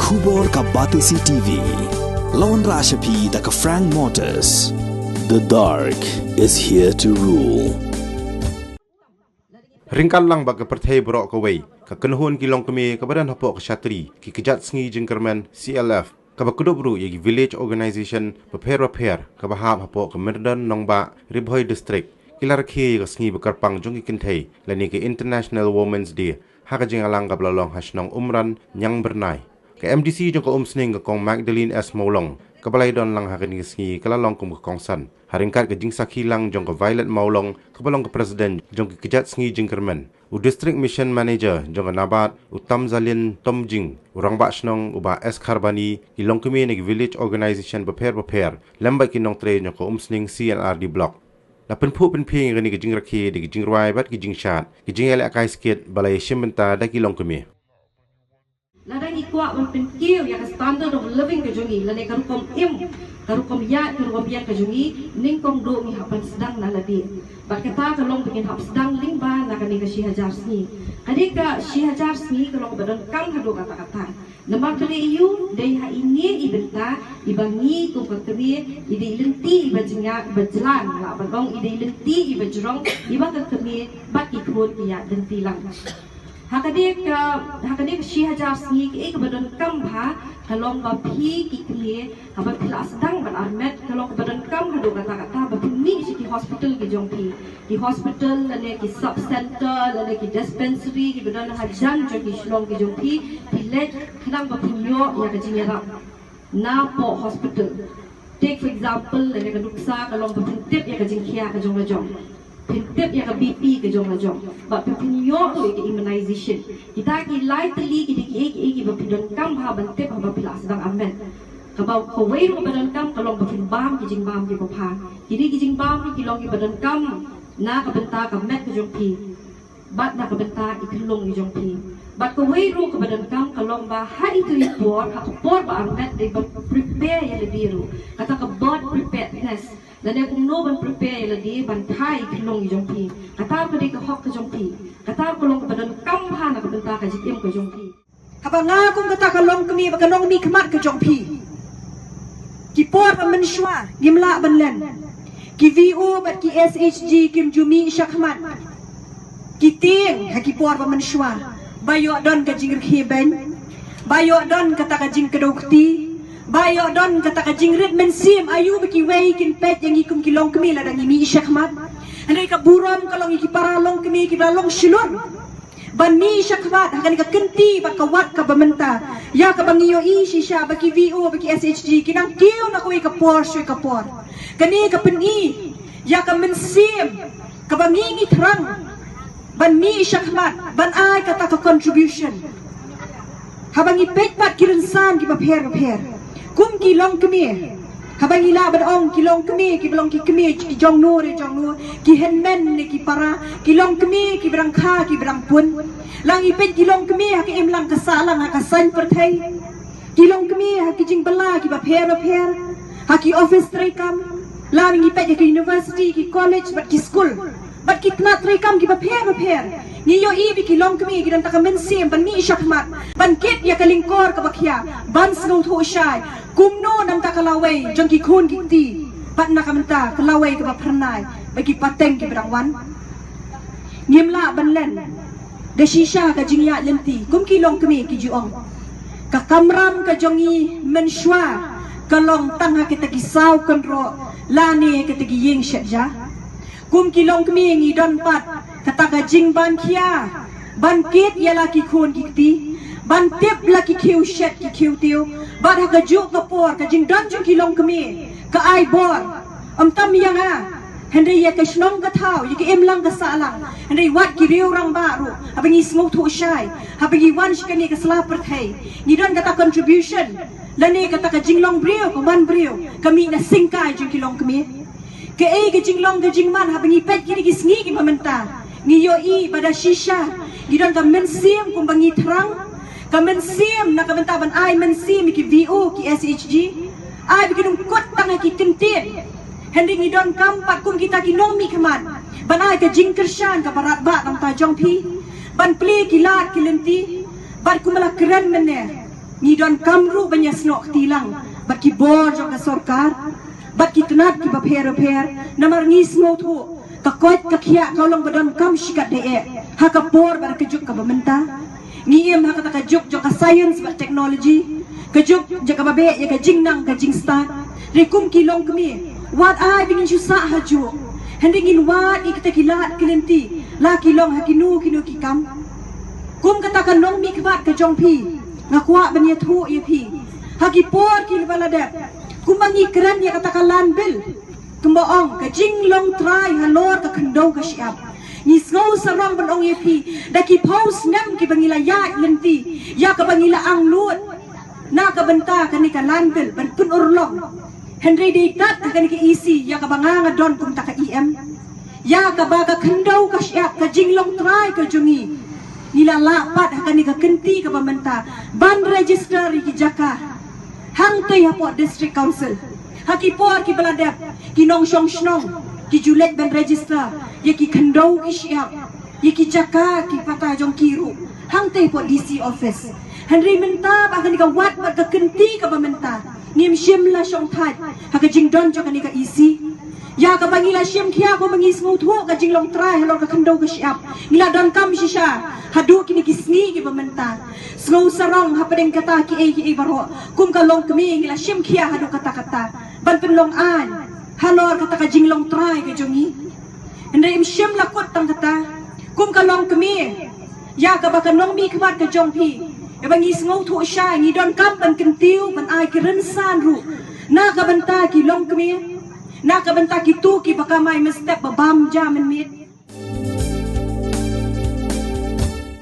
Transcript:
Khubor ka Batisi TV. Lawan Rashapi da ka Frank Motors. The dark is here to rule. Ringkal lang bag perthai borok kawai ka kenhun kilong kami ka badan hapok syatri ki kejat sengi jengkerman CLF ka bakudobru yagi village organization paper ka bahap hapok ka merdan nongba ribhoi district kilar khi ka sengi bakarpang jongi kinthai lani ke International Women's Day haka jeng alang ka blalong hasnong umran nyang bernai ka MDC jong ka sning ka kong Magdalene S Maulong ka balai don lang haka ni sengi kalalong kum ka kongsan haringkat ke jing sakhi lang jong ke Violet Maulong ke balong ke Presiden jong ke kejat sengi jengkermen u District Mission Manager jong ke Nabat u Tam Zalin Tom Jing urang bak snong u ba S Kharbani ilong kemi ni Village Organization beper lembai kinong tre jong ke sning CNRD Block la penpu penping ni ke jing rakhi di ke jing ruai bat ke jing shat ke jing ele akai skit balai shimbenta da kilong kemi Ladang ikwa man penkiu yang standard of living ke jongi lane karukom karukom ya karukom yang ke jongi ning kong do mi hapan sedang na ladi bat kata kalong bikin hap sedang lingba na kani ka shihajar sni kadika shihajar sni kalong badan kam hado kata nama kali iu dei ha ini ibenta ibangi ko katri ide lenti ibajinga bajlan la bagong ide lenti ibajrong ibang kami bat ikut ya lenti lang hakadik shihajar sni ek badan kam bha kalong ba phi kikli haba phila sedang ban armet kalong badan kam hado kata bapni ki hospital ki jongpi ki hospital lane ki sub center lane ki dispensary ki badan hajan jo ki shlong ki jongpi village khnam ba phunyo ya ka jingera na po hospital take for example lane ka duksa kalong ba tip ya ka jingkhia ka jong tip ya ka BP ke jong but pinyo ke immunization kita ki lightly ki bapidon kam ha bantip ha bapila sedang amen kabau kawai ro badan kam kalong bapin bam ki jing bam ki bapha kini ki jing bam ki long ki badan kam na ka benta ka met ke jong pi bat na ka benta iklong ki jong pi bat kawai ro ka badan kam kalong ba ha itu report ha por ba amet de prepare ya le biru kata ka bird preparedness dan aku ban prepare lagi ban thai kilong jongpi kata ko dik hok jongpi kata ko long badan kam ha na benta ka jikem ko jongpi haba nga kung kata ka long kami ba kanong mi khamat ka jongpi ki por ba menshwa gimla ban len ki VO bat ki SHG kim jumi shakhmat ki ting ha ki por ba menshwa bayo don ka jingir khiben bayo don kata ka jing kedokti bayo don kata ka jingrit mensim ayu beki wei kin pet yang ikum kilong kemi la dang imi syakmat andai ka buram kalong iki paralong kemi ki balong shilur ban mi syakmat hakan ka kenti ba ka wat ka bamenta ya ka bangiyo i shisha baki VO baki SHG kinang kiu na ko ka Porsche ka por kani ka peni ya ka mensim ka bangingi terang ban mi syakmat ban ai kata ka contribution habangi pet pat kirensan ki paper kum ki long kemi habang ila badong ki long kemi ki belong ki kemi ki jong nur ki henmen ni ki para ki long kemi ki berang kha ki berang pun lang ipet ki long kemi ha ki em lang kasalang ha kasan perthai ki long kemi ha ki jing bala ki ba pher ha ki office trekam lang ipet ki university ki college bat ki school bat ki tna trekam ki ba pher ni yo i bi ki long kemi ki dan takamen sim ban ni syakmat ban kit ya kalingkor ka bakhya ban sno thu shai kumno nam takalawai jong ki khun ki ti bat na kamenta kalawai ka ba pranai bagi pateng ki berangwan ngimla ban len de shisha ka jingya lenti kum ki long kemi ki juong ka kamram ka jongi menshwa kalong tanga kita ki saw konro lani kita ki ying shatja kum ki long kemi ngi don pat kata ka jing ban kia ban kit ya la ki khun ki ti ban tip la ki khiu shet ki khiu tiu ban ha ka ju ka por ka jing dan jing ki long kemi ka ai bor tam yang ha hendai ya ka shnong ka thau ya ki em lang ka sa lang hendai wat ki riu rang ba ru abangi smok thu shai abangi wan shkani ka sla per thai ni don kata contribution lani kata ka jing long brio ka ban brio kami na singkai jing ki long kemi ke ai ka jing long ka jing man abangi pet ki ki sngi ki mamenta ngiyo i pada shisha gidon ka mensim kung bangi terang ka mensim na kabentaban ay mensim ki VO ki SHG ay bikinung kot tanga ki tintin hendi ngidon kampat kung kita ki nomi kaman banay ka jingkershan ka barat ba ng tajong pi ban pli ki lat ki lenti ban kumala keren mene Ni don kamru banyak snok tilang. Bat ki bor jok ka sorkar. Bat ki tenat ki baper namar ni snok tu. Ka koit ka kia kau long badon kam shikat de ha ka bor bar ke juk ka bamenta. Ni em ha ka juk jok ka science bat technology. Ka juk jaka babe ya ka jingnang ka jingstan. Rekum ki long kemi. Wat ai bingin susah haju. Hendingin wat ikta kilat kelenti. La ki long hakinu kinu ki kam. Kum katakan long mi kebat ke jong pi. Ngakwa banya thu ye pi. Haki por ki baladep. Kum bangi keren ya katakan lan bil. Kemboong ke jing long try halor ke kendau ke siap. Ni ngau sarang ban ong ye pi. Daki paus ngam ki bangila ya lenti. Ya ke bangila ang lut. Na ka benta ka ni ka lan bil ban pun urlong. Henry ditat ka ni ka isi ya ka banganga don kum ta ka EM. Ya ka baga kendau ka siap ka jing long try ka jungi. Nila lapat akan ni ka kenti ka pamenta ban register ki jaka hang tei hapot district council haki por ki beladap ki nong shong snong ki julet ban register ye ki kendau ki siap ye ki jaka ki pata jong kiru hang tei pot DC office Henry menta akan ni ka wat bat ka kenti ka pamenta ngim shim la shong thai haka jing don jok ni ka isi ya ka bangila shim khia ko bangis ngau thu ka jing long trai halor ka kendau ka siap ngila don kam shisha hadu kini kisni ki pementa slow sarong hapadeng kata ki baro kum ka long kemi ngila shim khia hadu kata ban pen long an halor kata ka jing long trai ka jongi ende im shim lakot tang kata kum ka long kemi ya ka ba ka nong mi khwat ka jong pi e bangis ngau thu sha ngi don kam ban kentiu ban ai ki ren san ru na ka banta ki long kemi na ka banta ki tu ki baka mai mestep babam jamin mit